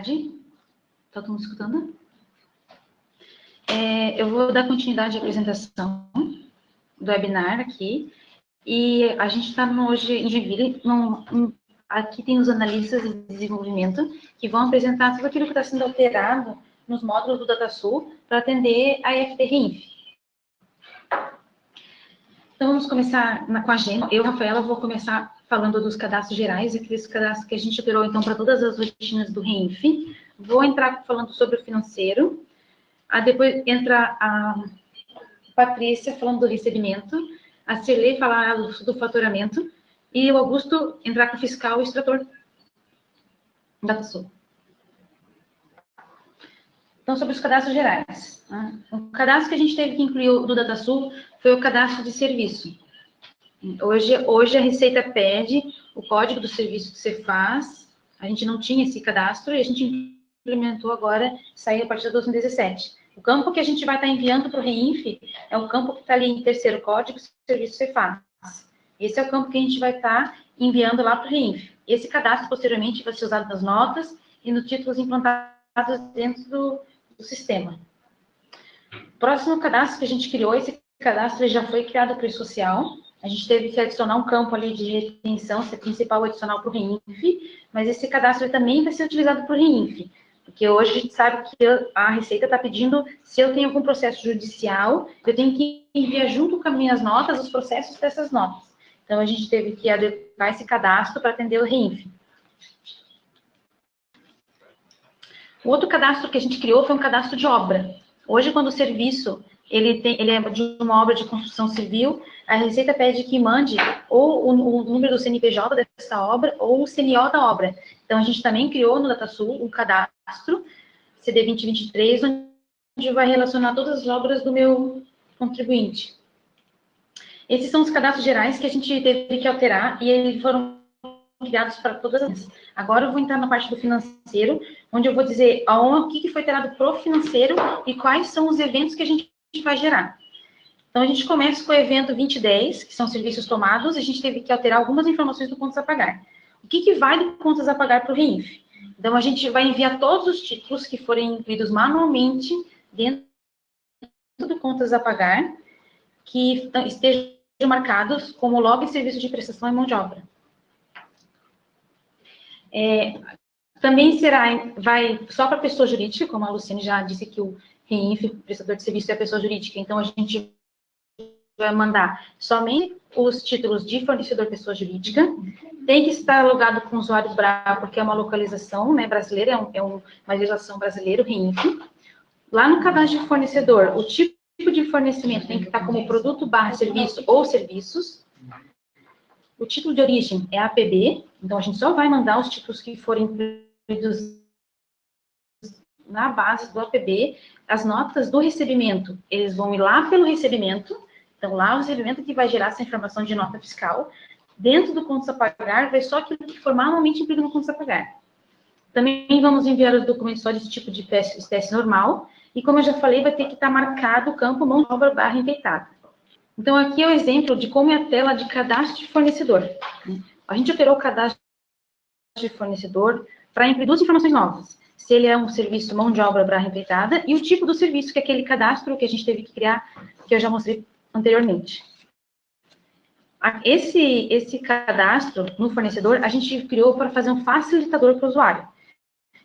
tarde. Está todo mundo escutando? Eu vou dar continuidade à apresentação do webinar aqui. E a gente está hoje em Joinville. Aqui tem os analistas de desenvolvimento que vão apresentar tudo aquilo que está sendo alterado nos módulos do DataSul para atender a EFT RINF. Então, vamos começar com a agenda. Eu, Rafaela, vou começar falando dos cadastros gerais, aqueles cadastros que a gente operou, então, para todas as rotinas do RINF. Vou entrar falando sobre o financeiro. Depois entra a Patrícia falando do recebimento, a Cirlei falar do faturamento e o Augusto entrar com o fiscal e o extrator da DataSul. Então, sobre os cadastros gerais. O cadastro que a gente teve que incluir do DataSul foi o cadastro de serviço. Hoje a Receita pede o código do serviço que você faz. A gente não tinha esse cadastro e a gente implementou agora, saiu a partir de 2017. O campo que a gente vai estar enviando para o RINF é o campo que está ali em terceiro código, serviço que você faz. Esse é o campo que a gente vai estar enviando lá para o RINF. Esse cadastro, posteriormente, vai ser usado nas notas e nos títulos implantados dentro do sistema. O próximo cadastro que a gente criou, esse cadastro já foi criado para o social. A gente teve que adicionar um campo ali de retenção, ser principal adicional para o RINF, mas esse cadastro também vai ser utilizado para o RINF. Porque hoje a gente sabe que a Receita está pedindo, se eu tenho algum processo judicial, eu tenho que enviar junto com as minhas notas os processos dessas notas. Então, a gente teve que adequar esse cadastro para atender o RINF. O outro cadastro que a gente criou foi um cadastro de obra. Hoje, quando o serviço ele é de uma obra de construção civil, a Receita pede que mande ou o número do CNPJ dessa obra ou o CNO da obra. Então, a gente também criou no DataSul um cadastro, CD 2023, onde vai relacionar todas as obras do meu contribuinte. Esses são os cadastros gerais que a gente teve que alterar e eles foram criados para todas as... Agora eu vou entrar na parte do financeiro, onde eu vou dizer o que foi alterado para o financeiro e quais são os eventos que a gente vai gerar. Então, a gente começa com o evento 2010, que são serviços tomados, a gente teve que alterar algumas informações do contas a pagar. O que vai do contas a pagar para o RINF? Então, a gente vai enviar todos os títulos que forem incluídos manualmente dentro do contas a pagar, que estejam marcados como log serviço de prestação e mão de obra. Também vai só para pessoa jurídica, como a Luciane já disse que o RINF, prestador de serviço, é pessoa jurídica, então a gente vai mandar somente os títulos de fornecedor pessoa jurídica, tem que estar logado com o usuário BRA, porque é uma localização, né, brasileira, é uma legislação brasileira, o RINF. Lá no cadastro de fornecedor, o tipo de fornecimento tem que estar como produto / serviço ou serviços. O título de origem é APB, então a gente só vai mandar os títulos que forem incluídos na base do APB. As notas do recebimento, eles vão ir lá pelo recebimento. Então, lá o recebimento que vai gerar essa informação de nota fiscal. Dentro do contas a pagar, vai só aquilo que for manualmente incluído no contas a pagar. Também vamos enviar os documentos só desse tipo de espécie normal. E, como eu já falei, vai ter que estar marcado o campo mão de obra / enfeitada. Então, aqui é o exemplo de como é a tela de cadastro de fornecedor. A gente operou o cadastro de fornecedor para incluir duas informações novas. Se ele é um serviço mão de obra / enfeitada e o tipo do serviço, que é aquele cadastro que a gente teve que criar, que eu já mostrei anteriormente. Esse cadastro no fornecedor, a gente criou para fazer um facilitador para o usuário.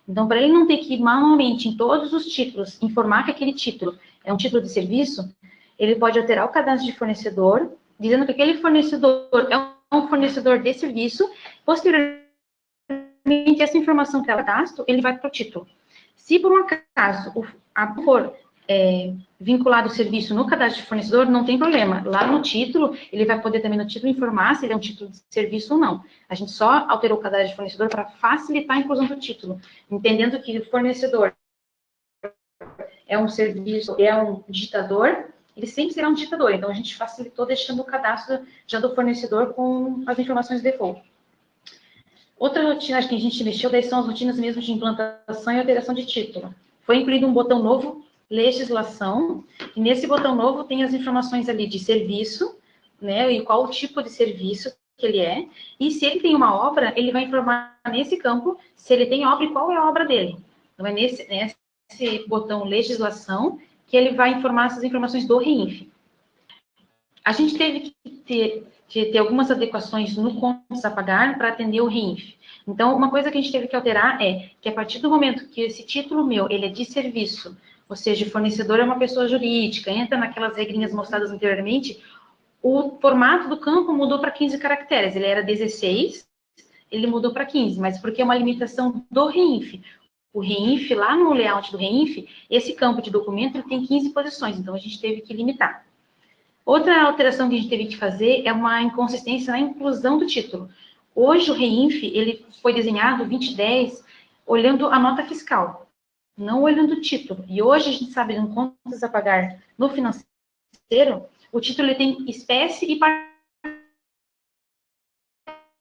Então, para ele não ter que ir manualmente em todos os títulos, informar que aquele título é um título de serviço, ele pode alterar o cadastro de fornecedor, dizendo que aquele fornecedor é um fornecedor de serviço. Posteriormente, essa informação que é o cadastro, ele vai para o título. Se por um acaso for vinculado o serviço no cadastro de fornecedor, não tem problema. Lá no título, ele vai poder também no título informar se ele é um título de serviço ou não. A gente só alterou o cadastro de fornecedor para facilitar a inclusão do título, entendendo que o fornecedor é um serviço, é um digitador, ele sempre será um digitador. Então, a gente facilitou deixando o cadastro já do fornecedor com as informações de default. Outra rotina que a gente mexeu, daí são as rotinas mesmo de implantação e alteração de título. Foi incluído um botão novo, legislação, e nesse botão novo tem as informações ali de serviço, né, e qual o tipo de serviço que ele é, e se ele tem uma obra, ele vai informar nesse campo se ele tem obra e qual é a obra dele. Então, é nesse botão legislação que ele vai informar essas informações do REINF. A gente teve que ter algumas adequações no contas a pagar para atender o REINF. Então, uma coisa que a gente teve que alterar é que a partir do momento que esse título meu, ele é de serviço, ou seja, o fornecedor é uma pessoa jurídica, entra naquelas regrinhas mostradas anteriormente, o formato do campo mudou para 15 caracteres. Ele era 16, ele mudou para 15, mas porque é uma limitação do REINF. O REINF, lá no layout do REINF, esse campo de documento ele tem 15 posições, então a gente teve que limitar. Outra alteração que a gente teve que fazer é uma inconsistência na inclusão do título. Hoje o REINF, ele foi desenhado 2010 olhando a nota fiscal, não olhando o título. E hoje a gente sabe, no contas a pagar no financeiro, o título ele tem espécie e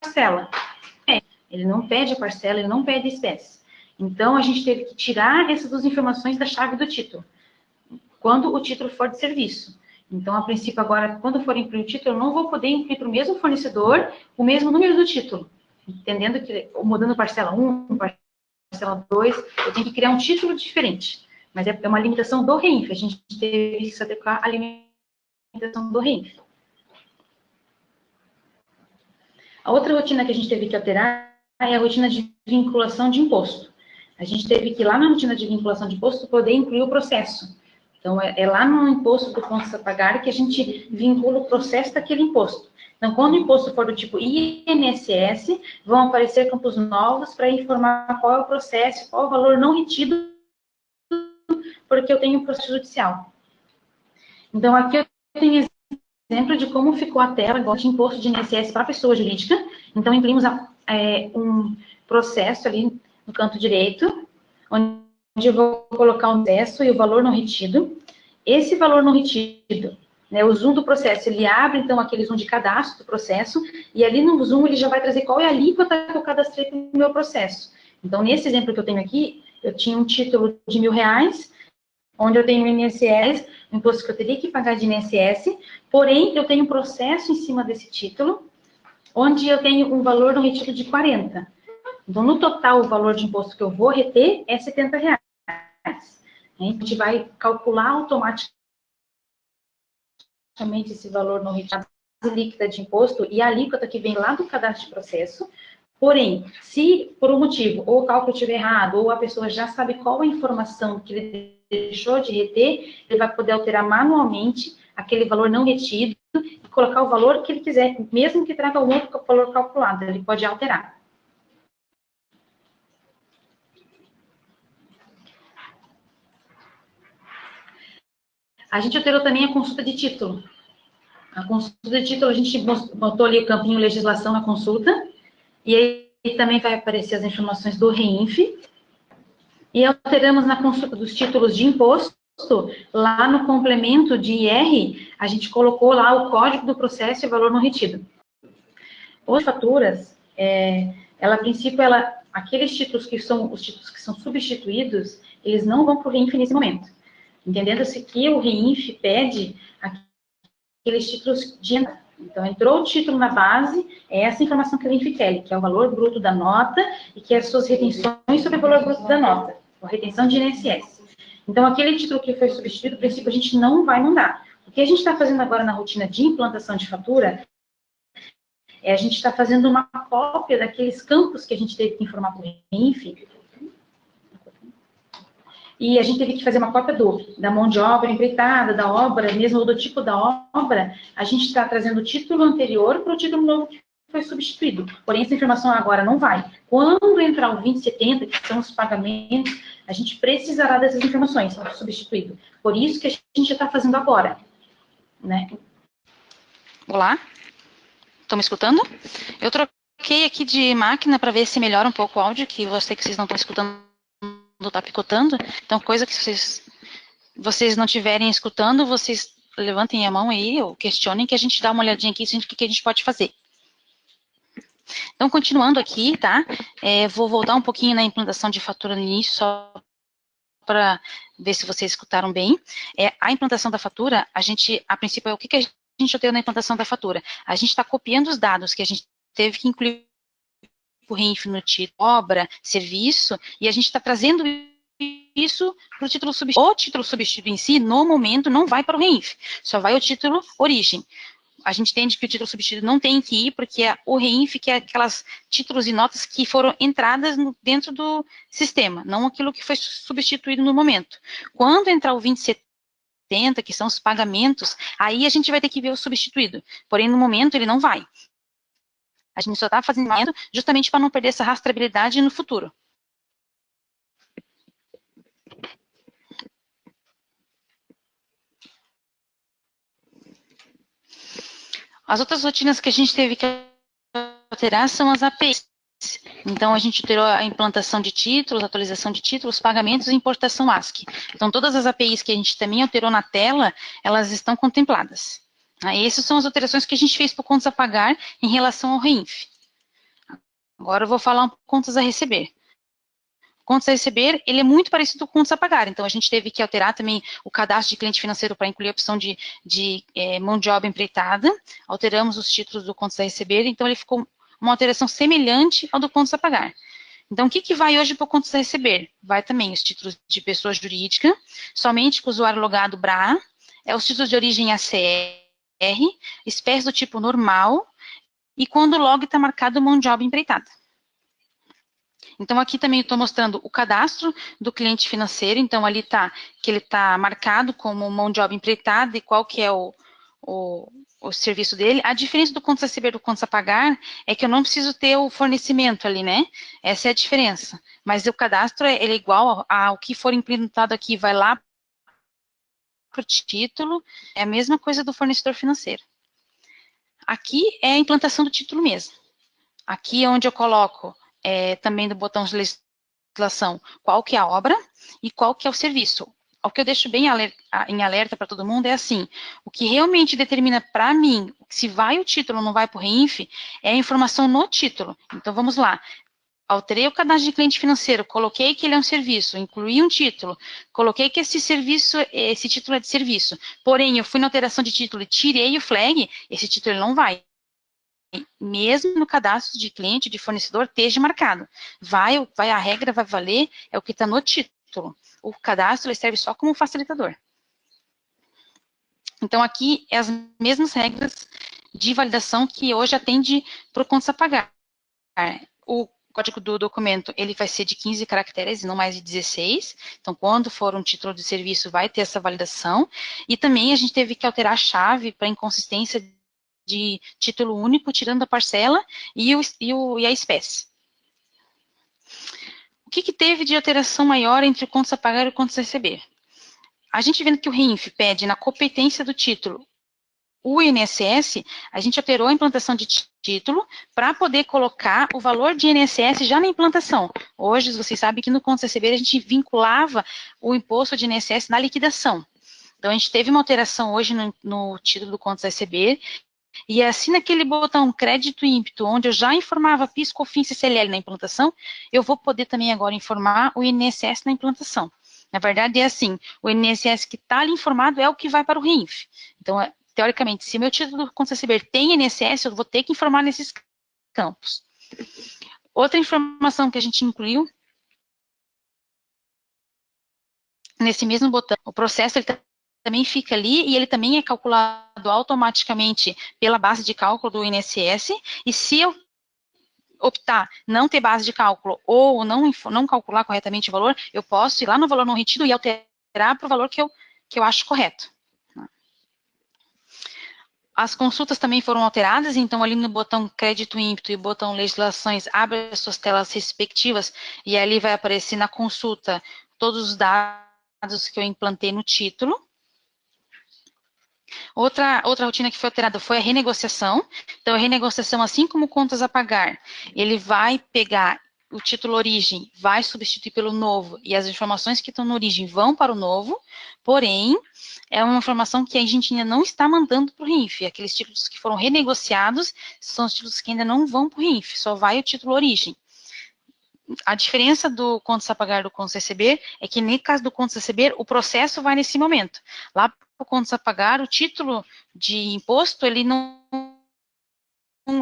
parcela. Ele não pede a parcela, ele não pede espécie. Então, a gente teve que tirar essas duas informações da chave do título, quando o título for de serviço. Então, a princípio, agora, quando for incluir o título, eu não vou poder incluir para o mesmo fornecedor o mesmo número do título. Entendendo que, mudando parcela 1, parcela 2, eu tenho que criar um título diferente. Mas é uma limitação do REINF, a gente teve que se adequar à limitação do REINF. A outra rotina que a gente teve que alterar é a rotina de vinculação de imposto. A gente teve que, lá na rotina de vinculação de imposto, poder incluir o processo. Então, é lá no imposto do contas a pagar que a gente vincula o processo daquele imposto. Então, quando o imposto for do tipo INSS, vão aparecer campos novos para informar qual é o processo, qual é o valor não retido, porque eu tenho um processo judicial. Então, aqui eu tenho exemplo de como ficou a tela agora de imposto de INSS para pessoa jurídica. Então, incluímos um processo ali no canto direito, onde eu vou colocar o processo e o valor não retido. Esse valor não retido, né, o zoom do processo, ele abre, então, aquele zoom de cadastro do processo, e ali no zoom ele já vai trazer qual é a alíquota que eu cadastrei no meu processo. Então, nesse exemplo que eu tenho aqui, eu tinha um título de R$1.000, onde eu tenho o INSS, o imposto que eu teria que pagar de INSS, porém, eu tenho um processo em cima desse título, onde eu tenho um valor no retido de 40. Então, no total, o valor de imposto que eu vou reter é R$70. A gente vai calcular automaticamente esse valor no retido líquida de imposto e a alíquota que vem lá do cadastro de processo. Porém, se por um motivo, ou o cálculo estiver errado, ou a pessoa já sabe qual a informação que ele deixou de reter, ele vai poder alterar manualmente aquele valor não retido e colocar o valor que ele quiser, mesmo que traga um outro valor calculado, ele pode alterar. A gente alterou também a consulta de título. A consulta de título, a gente botou ali o campinho legislação na consulta, e aí também vai aparecer as informações do REINF, e alteramos na consulta dos títulos de imposto, lá no complemento de IR, a gente colocou lá o código do processo e o valor não retido. As faturas, ela, a princípio, aqueles títulos que são os títulos que são substituídos, eles não vão para o REINF nesse momento. Entendendo-se que o REINF pede aqueles títulos de entrada. Então, entrou o título na base, é essa informação que o REINF quer, que é o valor bruto da nota e que é as suas retenções sobre o valor bruto da nota, a retenção de INSS. Então, aquele título que foi substituído, a princípio, a gente não vai mandar. O que a gente está fazendo agora na rotina de implantação de fatura a gente está fazendo uma cópia daqueles campos que a gente teve que informar para o REINF. E a gente teve que fazer uma cópia da mão de obra empreitada, da obra, mesmo do tipo da obra. A gente está trazendo o título anterior para o título novo que foi substituído. Porém, essa informação agora não vai. Quando entrar o 2070, que são os pagamentos, a gente precisará dessas informações para substituído. Por isso que a gente já está fazendo agora. Né? Olá? Estão me escutando? Eu troquei aqui de máquina para ver se melhora um pouco o áudio, que eu sei que vocês não estão escutando, está picotando. Então, coisa que vocês não estiverem escutando, vocês levantem a mão aí ou questionem, que a gente dá uma olhadinha aqui, o que a gente pode fazer. Então, continuando aqui, tá? Vou voltar um pouquinho na implantação de fatura no início, só para ver se vocês escutaram bem. A implantação da fatura, a princípio, o que a gente alterou na implantação da fatura? A gente está copiando os dados que a gente teve que incluir o REINF no título, obra, serviço, e a gente está trazendo isso para o título substituto. O título substituto em si, no momento, não vai para o REINF, só vai o título origem. A gente entende que o título substituto não tem que ir, porque o REINF, que é aquelas títulos e notas que foram entradas dentro do sistema, não aquilo que foi substituído no momento. Quando entrar o 2070, que são os pagamentos, aí a gente vai ter que ver o substituído. Porém, no momento, ele não vai. A gente só está fazendo justamente para não perder essa rastreabilidade no futuro. As outras rotinas que a gente teve que alterar são as APIs. Então, a gente alterou a implantação de títulos, atualização de títulos, pagamentos e importação ASCII. Então, todas as APIs que a gente também alterou na tela, elas estão contempladas. Essas são as alterações que a gente fez por contas a pagar em relação ao REINF. Agora eu vou falar um pouco contas a receber. Contas a receber, ele é muito parecido com contas a pagar, então a gente teve que alterar também o cadastro de cliente financeiro para incluir a opção de mão de obra empreitada, alteramos os títulos do contas a receber, então ele ficou uma alteração semelhante ao do contas a pagar. Então, o que vai hoje para o contas a receber? Vai também os títulos de pessoa jurídica, somente com o usuário logado BRA, os títulos de origem ACR, espécies do tipo normal, e quando o log está marcado mão de obra empreitada. Então, aqui também estou mostrando o cadastro do cliente financeiro. Então, ali está que ele está marcado como mão de obra empreitada e qual que é o serviço dele. A diferença do contas a receber e do contas a pagar é que eu não preciso ter o fornecimento ali, né? Essa é a diferença. Mas o cadastro ele é igual ao que for implementado aqui, vai lá para o título, é a mesma coisa do fornecedor financeiro. Aqui é a implantação do título mesmo. Aqui é onde eu coloco também do botão de legislação, qual que é a obra e qual que é o serviço. O que eu deixo bem em alerta para todo mundo é assim, o que realmente determina para mim se vai o título ou não vai para o REINF é a informação no título. Então, vamos lá. Alterei o cadastro de cliente financeiro, coloquei que ele é um serviço, incluí um título, coloquei que esse título é de serviço, porém, eu fui na alteração de título e tirei o flag, esse título ele não vai. Mesmo no cadastro de cliente, de fornecedor, esteja marcado. A regra vai valer, é o que está no título. O cadastro ele serve só como facilitador. Então, aqui é as mesmas regras de validação que hoje atende para o contas a pagar. O código do documento, ele vai ser de 15 caracteres e não mais de 16. Então, quando for um título de serviço, vai ter essa validação. E também a gente teve que alterar a chave para inconsistência de título único, tirando a parcela e a espécie. O que teve de alteração maior entre o contas a pagar e o contas a receber? A gente vendo que o REINF pede na competência do título o INSS, a gente alterou a implantação de título para poder colocar o valor de INSS já na implantação. Hoje, vocês sabem que no contas a receber a gente vinculava o imposto de INSS na liquidação. Então, a gente teve uma alteração hoje no título do contas a receber. E assim, naquele botão crédito e ímpeto, onde eu já informava PIS, COFINS e CLL na implantação, eu vou poder também agora informar o INSS na implantação. Na verdade, é assim, o INSS que está ali informado é o que vai para o REINF. Então, teoricamente, se meu título do contas a receber tem INSS, eu vou ter que informar nesses campos. Outra informação que a gente incluiu, nesse mesmo botão, o processo ele também fica ali e ele também é calculado automaticamente pela base de cálculo do INSS, e se eu optar não ter base de cálculo ou não calcular corretamente o valor, eu posso ir lá no valor não retido e alterar para o valor que eu acho correto. As consultas também foram alteradas, então ali no botão crédito ímpeto e botão legislações, abre as suas telas respectivas e ali vai aparecer na consulta todos os dados que eu implantei no título. Outra rotina que foi alterada foi a renegociação. Então, a renegociação, assim como contas a pagar, ele vai pegar o título origem, vai substituir pelo novo, e as informações que estão no origem vão para o novo, porém, é uma informação que a gente ainda não está mandando para o REINF. Aqueles títulos que foram renegociados são os títulos que ainda não vão para o REINF, só vai o título origem. A diferença do contas a pagar e do contas a receber é que, no caso do contas a receber, o processo vai nesse momento. Lá para o contas a pagar, o título de imposto, ele não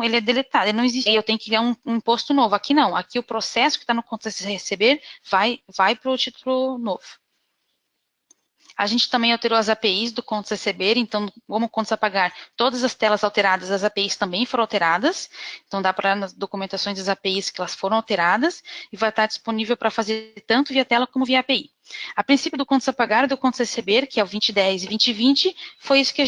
ele é deletado, ele não existe, eu tenho que criar um imposto novo. Aqui não, aqui o processo que está no contas a receber vai para o título novo. A gente também alterou as APIs do contas a receber, então, como contas a pagar, todas as telas alteradas, as APIs também foram alteradas, então dá para nas documentações das APIs que elas foram alteradas, e vai estar disponível para fazer tanto via tela como via API. A princípio do contas a pagar e do contas a receber, que é o 2010 e 2020, foi isso que a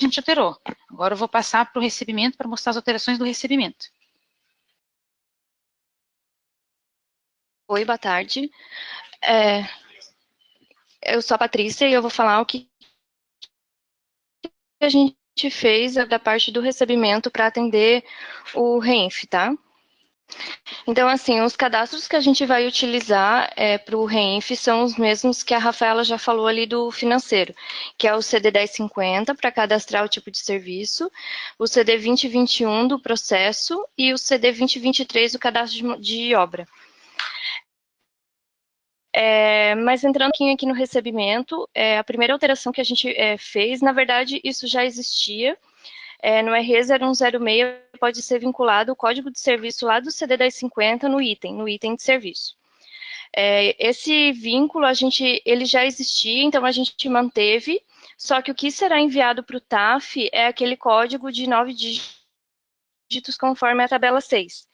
gente alterou. Agora eu vou passar para o recebimento para mostrar as alterações do recebimento. Oi, boa tarde. Eu sou a Patrícia e eu vou falar o que a gente fez da parte do recebimento para atender o REINF, tá? Então, assim, os cadastros que a gente vai utilizar para o REINF são os mesmos que a Rafaela já falou ali do financeiro, que é o CD 1050 para cadastrar o tipo de serviço, o CD 2021 do processo e o CD 2023 do cadastro de obra. Mas entrando um pouquinho aqui no recebimento, a primeira alteração que a gente fez, na verdade, isso já existia. No RE 0106 pode ser vinculado o código de serviço lá do CD 1050 no item de serviço. Esse vínculo, ele já existia, então a gente manteve, só que o que será enviado para o TAF é aquele código de 9 dígitos conforme a tabela 6.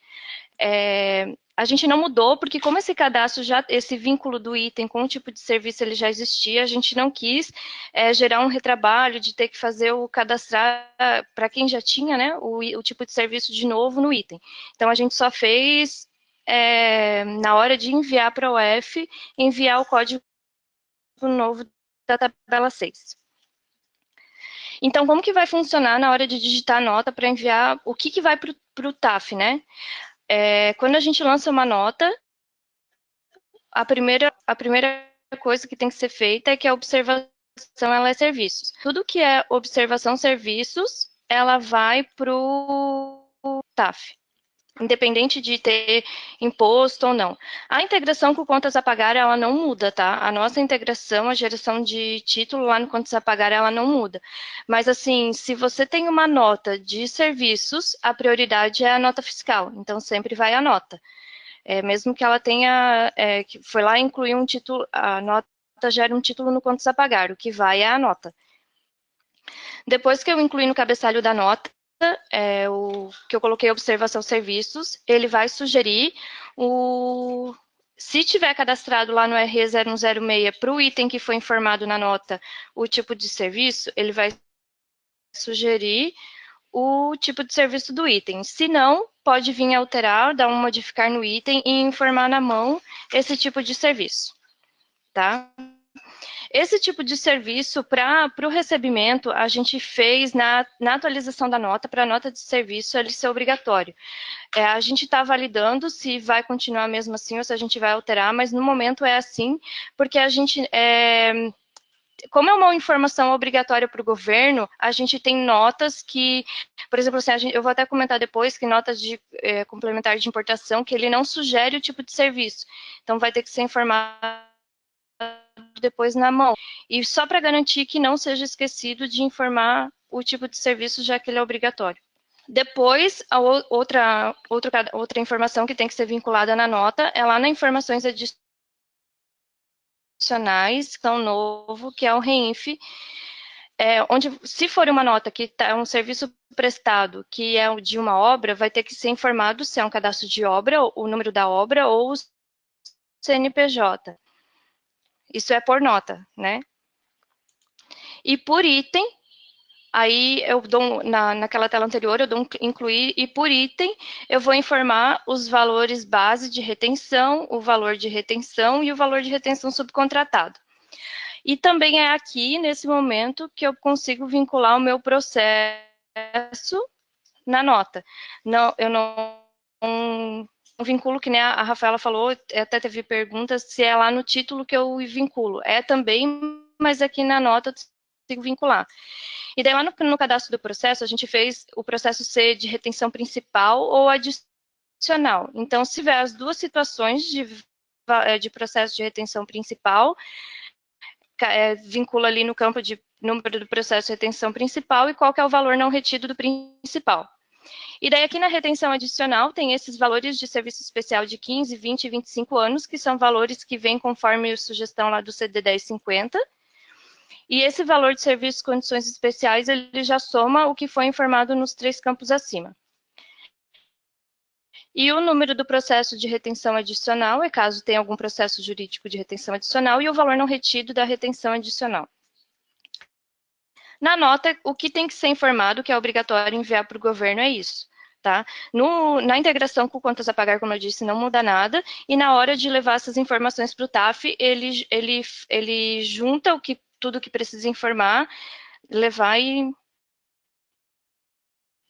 A gente não mudou, porque como esse cadastro, esse vínculo do item com o tipo de serviço ele já existia, a gente não quis gerar um retrabalho de ter que fazer o cadastrar para quem já tinha, né, o tipo de serviço de novo no item. Então, a gente só fez, na hora de enviar para a UF, enviar o código novo da tabela 6. Então, como que vai funcionar na hora de digitar a nota para enviar, o que vai para o TAF, né? Quando a gente lança uma nota, a primeira coisa que tem que ser feita é que a observação ela é serviços. Tudo que é observação serviços, ela vai para o TAF, independente de ter imposto ou não. A integração com contas a pagar, ela não muda, tá? A nossa integração, a geração de título lá no contas a pagar, ela não muda. Mas, assim, se você tem uma nota de serviços, a prioridade é a nota fiscal. Então, sempre vai a nota. Mesmo que ela tenha, que foi lá incluir um título, a nota gera um título no contas a pagar, o que vai é a nota. Depois que eu incluí no cabeçalho da nota, o que eu coloquei observação serviços, ele vai sugerir se tiver cadastrado lá no RE 0106 para o item que foi informado na nota o tipo de serviço, ele vai sugerir o tipo de serviço do item. Se não, pode vir alterar, dar um modificar no item e informar na mão esse tipo de serviço, tá? Esse tipo de serviço, para o recebimento, a gente fez na atualização da nota, para a nota de serviço ele ser obrigatório. A gente está validando se vai continuar mesmo assim ou se a gente vai alterar, mas no momento é assim, porque a gente... como é uma informação obrigatória para o governo, a gente tem notas que, por exemplo, assim, eu vou até comentar depois que notas de complementar de importação, que ele não sugere o tipo de serviço. Então, vai ter que ser informado depois na mão. E só para garantir que não seja esquecido de informar o tipo de serviço, já que ele é obrigatório. Depois, a outra informação que tem que ser vinculada na nota é lá nas informações adicionais, que é um novo, que é o REINF, onde, se for uma nota que é um serviço prestado, que é de uma obra, vai ter que ser informado se é um cadastro de obra, o número da obra ou o CNPJ. Isso é por nota, né? E por item, aí eu dou, naquela tela anterior, eu dou um incluir, e por item, eu vou informar os valores base de retenção, o valor de retenção e o valor de retenção subcontratado. E também é aqui, nesse momento, que eu consigo vincular o meu processo na nota. Não, eu não vinculo, que nem a Rafaela falou, até teve perguntas se é lá no título que eu vinculo. É também, mas aqui na nota eu consigo vincular. E daí lá no cadastro do processo, a gente fez o processo ser de retenção principal ou adicional. Então, se tiver as duas situações de processo de retenção principal, vincula ali no campo de número do processo de retenção principal e qual que é o valor não retido do principal. E daí aqui na retenção adicional tem esses valores de serviço especial de 15, 20 e 25 anos, que são valores que vêm conforme a sugestão lá do CD 1050. E esse valor de serviços condições especiais, ele já soma o que foi informado nos 3 campos acima. E o número do processo de retenção adicional é caso tenha algum processo jurídico de retenção adicional e o valor não retido da retenção adicional. Na nota, o que tem que ser informado, que é obrigatório enviar para o governo, é isso. Tá? Na integração com contas a pagar, como eu disse, não muda nada, e na hora de levar essas informações para o TAF, ele junta tudo que precisa informar, levar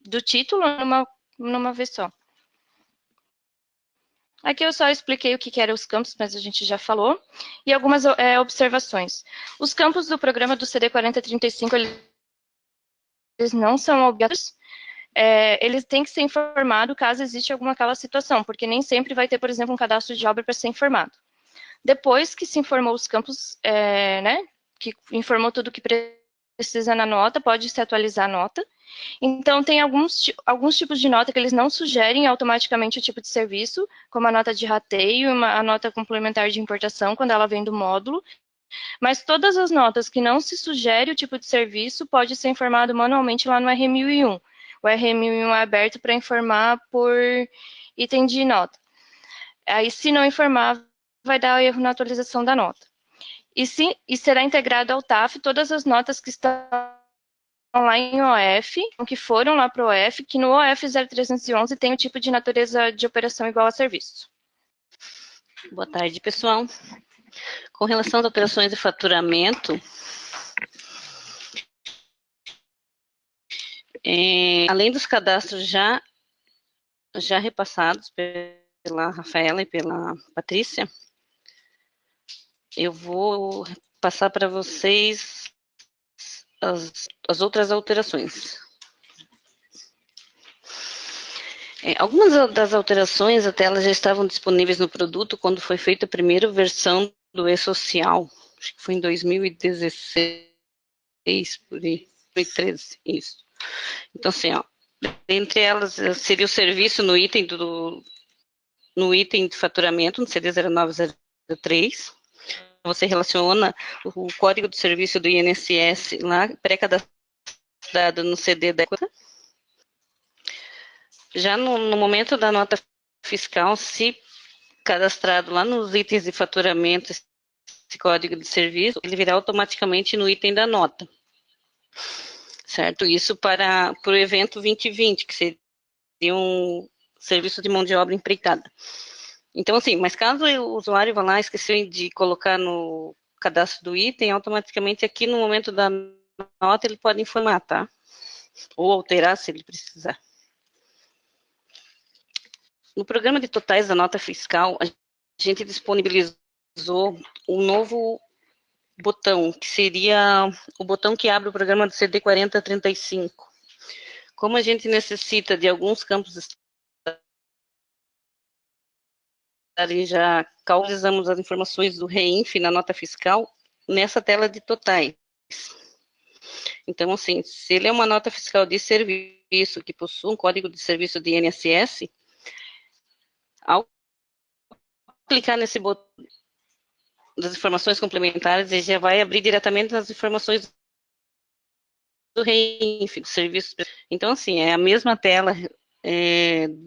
do título numa vez só. Aqui eu só expliquei o que eram os campos, mas a gente já falou, e algumas observações. Os campos do programa do CD 4035, eles não são obrigatórios, eles têm que ser informados caso exista aquela situação, porque nem sempre vai ter, por exemplo, um cadastro de obra para ser informado. Depois que se informou os campos, né, que informou tudo que precisa na nota, pode se atualizar a nota. Então, tem alguns tipos de nota que eles não sugerem automaticamente o tipo de serviço, como a nota de rateio, a nota complementar de importação, quando ela vem do módulo. Mas todas as notas que não se sugere o tipo de serviço, pode ser informado manualmente lá no R1001. O R1001 é aberto para informar por item de nota. Aí, se não informar, vai dar erro na atualização da nota. E será integrado ao TAF todas as notas que estão lá em OF, que foram lá para o OF, que no OF 0311 tem o tipo de natureza de operação igual a serviço. Boa tarde, pessoal. Com relação às operações de faturamento, além dos cadastros já repassados pela Rafaela e pela Patrícia, eu vou passar para vocês as outras alterações. Algumas das alterações, até elas já estavam disponíveis no produto quando foi feita a primeira versão do E-Social, acho que foi em 2016, por aí, 2013, isso. Então, assim, ó, entre elas seria o serviço no item de faturamento, no CD 0903, você relaciona o código de serviço do INSS lá, pré-cadastrado no CD da conta. Já no momento da nota fiscal, se cadastrado lá nos itens de faturamento, esse código de serviço, ele virá automaticamente no item da nota. Certo? Isso para o evento 2020, que seria um serviço de mão de obra empreitada. Então, assim, mas caso o usuário vá lá e esqueceu de colocar no cadastro do item, automaticamente aqui no momento da nota ele pode informar, tá? Ou alterar se ele precisar. No programa de totais da nota fiscal, a gente disponibilizou um novo botão, que seria o botão que abre o programa do CD 4035. Como a gente necessita de alguns campos já calculamos as informações do REINF na nota fiscal nessa tela de totais. Então, assim, se ele é uma nota fiscal de serviço que possui um código de serviço de INSS, ao clicar nesse botão das informações complementares, ele já vai abrir diretamente nas informações do REINF, do serviço. Então, assim, é a mesma tela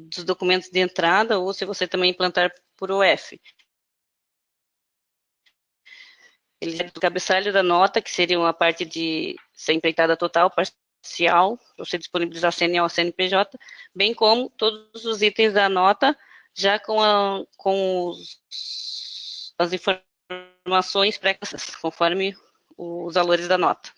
dos documentos de entrada, ou se você também implantar por OF. Ele é do cabeçalho da nota, que seria uma parte de ser empreitada total, parcial, para você disponibilizar CNA ou CNPJ, bem como todos os itens da nota, já com as informações prévias, conforme os valores da nota.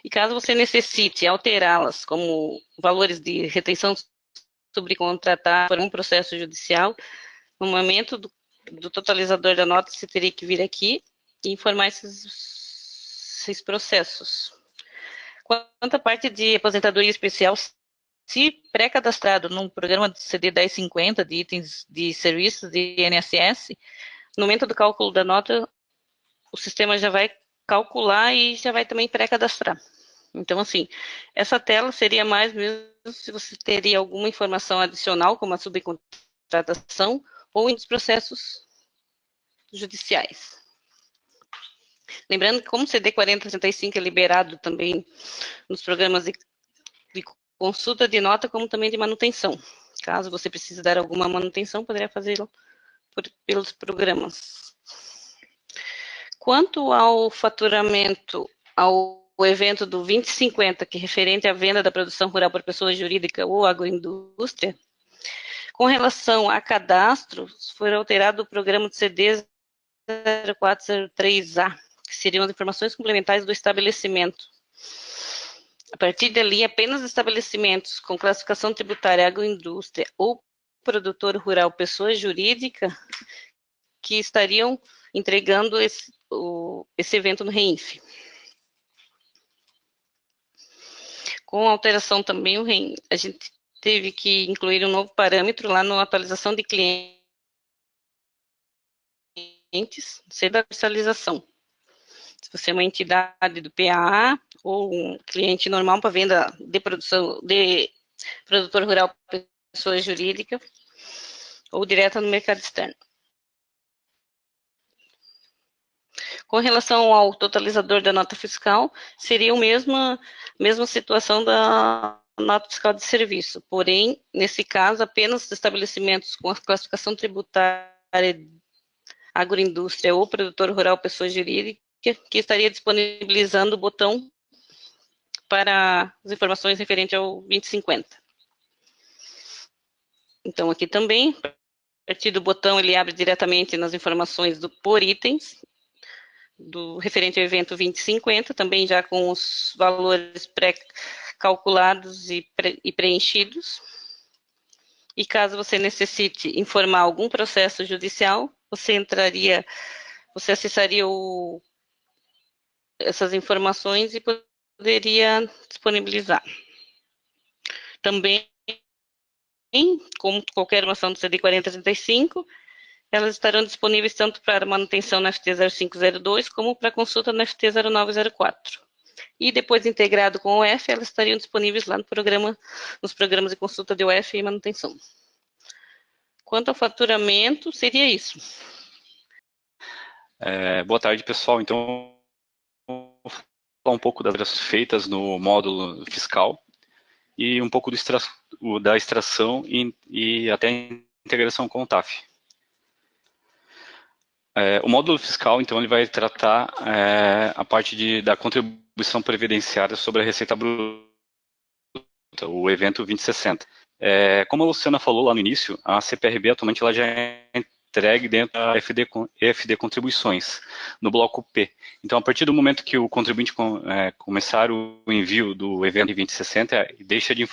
E caso você necessite alterá-las, como valores de retenção subcontratar por um processo judicial, no momento do totalizador da nota, você teria que vir aqui e informar esses processos. Quanto à parte de aposentadoria especial, se pré-cadastrado num programa de CD 1050 de itens de serviços de INSS, no momento do cálculo da nota, o sistema já vai calcular e já vai também pré-cadastrar. Então, assim, essa tela seria mais mesmo se você teria alguma informação adicional, como a subcontratação, ou em processos judiciais. Lembrando que como o CD 4035 é liberado também nos programas de consulta de nota, como também de manutenção. Caso você precise dar alguma manutenção, poderia fazê-lo pelos programas. Quanto ao faturamento, ao evento do 2050, que é referente à venda da produção rural por pessoa jurídica ou agroindústria, com relação a cadastros, foi alterado o programa de CD 0403A, que seriam as informações complementares do estabelecimento. A partir dali, apenas estabelecimentos com classificação tributária agroindústria ou produtor rural pessoa jurídica que estariam entregando esse evento no REINF. Com a alteração também, a gente teve que incluir um novo parâmetro lá na atualização de clientes, ser da comercialização. Se você é uma entidade do PAA ou um cliente normal para venda de produção de produtor rural pessoa jurídica ou direta no mercado externo. Com relação ao totalizador da nota fiscal, seria a mesma situação da nota fiscal de serviço, porém, nesse caso, apenas estabelecimentos com a classificação tributária agroindústria ou produtor rural pessoa jurídica, que estaria disponibilizando o botão para as informações referentes ao 2050. Então, aqui também, a partir do botão, ele abre diretamente nas informações por itens, do referente ao evento 2050, também já com os valores pré-calculados e preenchidos. E caso você necessite informar algum processo judicial, você acessaria essas informações e poderia disponibilizar. Também, como qualquer informação do CD 4035, elas estarão disponíveis tanto para manutenção no FT 0502, como para consulta no FT 0904. E depois integrado com o UF, elas estariam disponíveis lá nos programas de consulta de UF e manutenção. Quanto ao faturamento, seria isso. Boa tarde, pessoal. Então, vou falar um pouco das operações feitas no módulo fiscal e um pouco da extração e até a integração com o TAF. O módulo fiscal, então, ele vai tratar a parte da contribuição previdenciária sobre a receita bruta, o evento 2060. Como a Luciana falou lá no início, a CPRB atualmente ela já é entregue dentro da EFD Contribuições, no bloco P. Então, a partir do momento que o contribuinte começar o envio do evento 2060, deixa de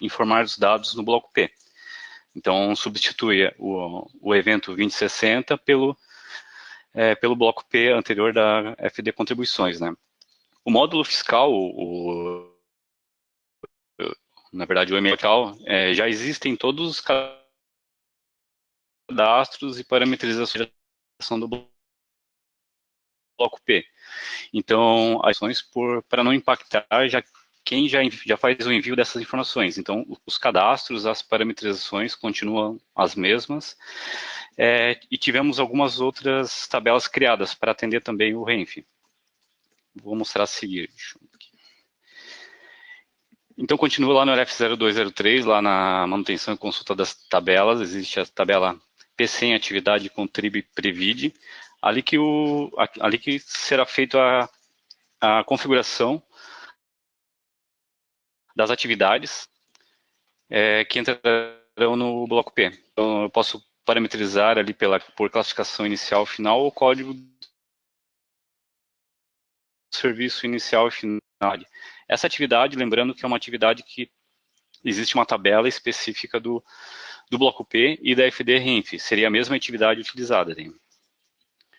informar os dados no bloco P. Então, substitui o evento 2060 pelo bloco P anterior da FD Contribuições, né? O módulo fiscal, na verdade, o EMECAL, já existem todos os cadastros e parametrizações do bloco P. Então, ações para não impactar quem já faz o envio dessas informações. Então, os cadastros, as parametrizações continuam as mesmas, e tivemos algumas outras tabelas criadas para atender também o REINF. Vou mostrar a seguir. Então, continua lá no LF0203, lá na manutenção e consulta das tabelas, existe a tabela PC em atividade, Contribe e Previde, ali que será feita a configuração das atividades que entrarão no bloco P. Então, eu posso parametrizar ali por classificação inicial e final o código do serviço inicial e final. Essa atividade, lembrando que é uma atividade que existe uma tabela específica do bloco P e da FD REINF, seria a mesma atividade utilizada. Né?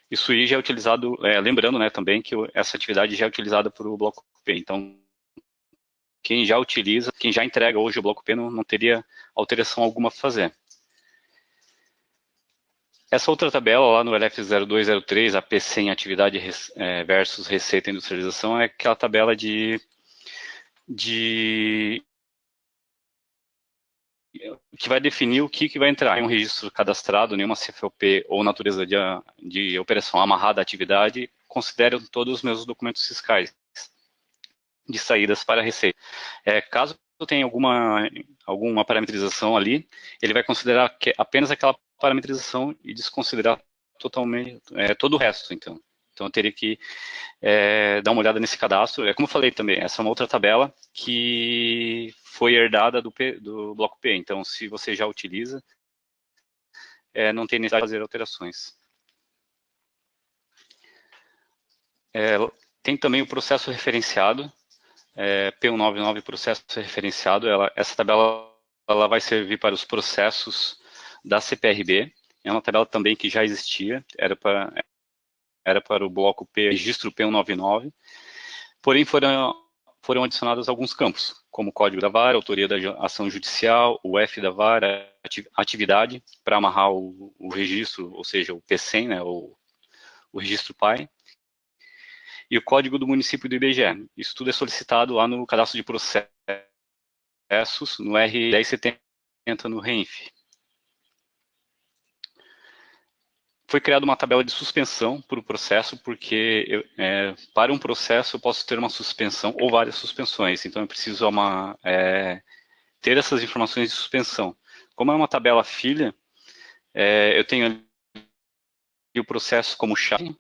Isso aí já é utilizado, lembrando, né, também que essa atividade já é utilizada para o bloco P, então quem já utiliza, quem já entrega hoje o bloco P não teria alteração alguma a fazer. Essa outra tabela lá no LF0203, a PC em atividade versus receita e industrialização, é aquela tabela de que vai definir o que vai entrar em um registro cadastrado, nenhuma CFOP ou natureza de operação amarrada à atividade, considero todos os meus documentos fiscais de saídas para a Receita. Caso eu tenha alguma parametrização ali, ele vai considerar apenas aquela parametrização e desconsiderar totalmente todo o resto, então. Então, eu teria que dar uma olhada nesse cadastro. Como eu falei também, essa é uma outra tabela que foi herdada do bloco P. Então, se você já utiliza, não tem necessidade de fazer alterações. Tem também o processo referenciado, P199 processo referenciado. Essa tabela ela vai servir para os processos da CPRB. É uma tabela também que já existia, era para o bloco P, registro P199, porém foram adicionados alguns campos, como o código da vara, autoria da ação judicial, o F da vara, atividade, para amarrar o registro, ou seja, o P100, né, o registro PAI, e o código do município do IBGE. Isso tudo é solicitado lá no cadastro de processos, no R1070, no REINF. Foi criada uma tabela de suspensão para o processo, porque para um processo eu posso ter uma suspensão ou várias suspensões, então eu preciso ter essas informações de suspensão. Como é uma tabela filha, eu tenho ali o processo como chave,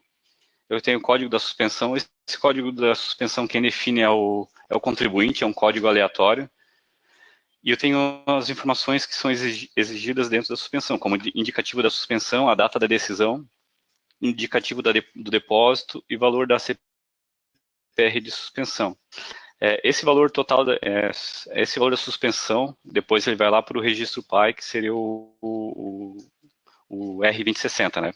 eu tenho o código da suspensão. Esse código da suspensão quem define é o contribuinte, é um código aleatório. E eu tenho as informações que são exigidas dentro da suspensão, como indicativo da suspensão, a data da decisão, indicativo do depósito e valor da CPR de suspensão. Esse valor total, esse valor da suspensão, depois ele vai lá para o registro PAI, que seria o R2060, né?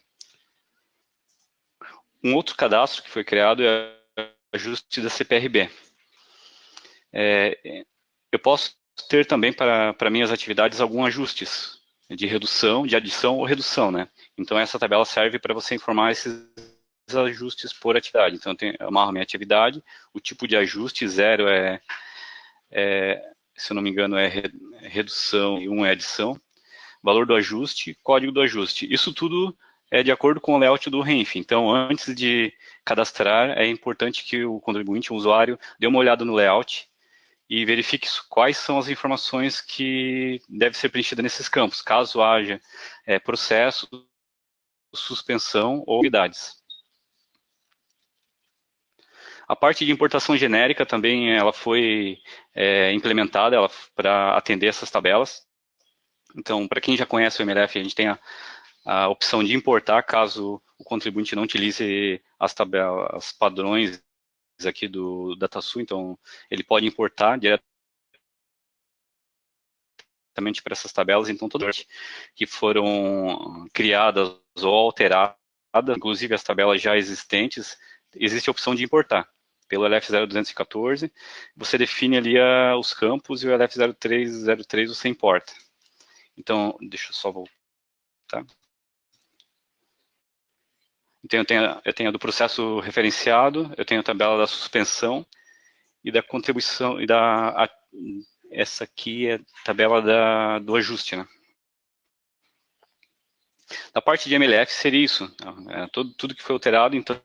Um outro cadastro que foi criado é o ajuste da CPRB. Eu posso ter também para minhas atividades alguns ajustes de redução, de adição ou redução, né? Então essa tabela serve para você informar esses ajustes por atividade. Então eu amarro minha atividade, o tipo de ajuste, 0 se eu não me engano, é redução e 1 é adição, valor do ajuste, código do ajuste. Isso tudo é de acordo com o layout do REINF. Então, antes de cadastrar, é importante que o contribuinte, o usuário, dê uma olhada no layout e verifique quais são as informações que devem ser preenchidas nesses campos, caso haja processo, suspensão ou unidades. A parte de importação genérica também ela foi implementada para atender essas tabelas. Então, para quem já conhece o MLF, a gente tem a opção de importar, caso o contribuinte não utilize as tabelas padrões aqui do DataSul, então ele pode importar diretamente para essas tabelas, então todas que foram criadas ou alteradas, inclusive as tabelas já existentes, existe a opção de importar. Pelo LF0214, você define ali os campos e o LF0303 você importa. Então, deixa eu só voltar. Então, eu tenho a do processo referenciado, eu tenho a tabela da suspensão e da contribuição, essa aqui é a tabela do ajuste, né? Da parte de MLF seria isso, tudo que foi alterado, então,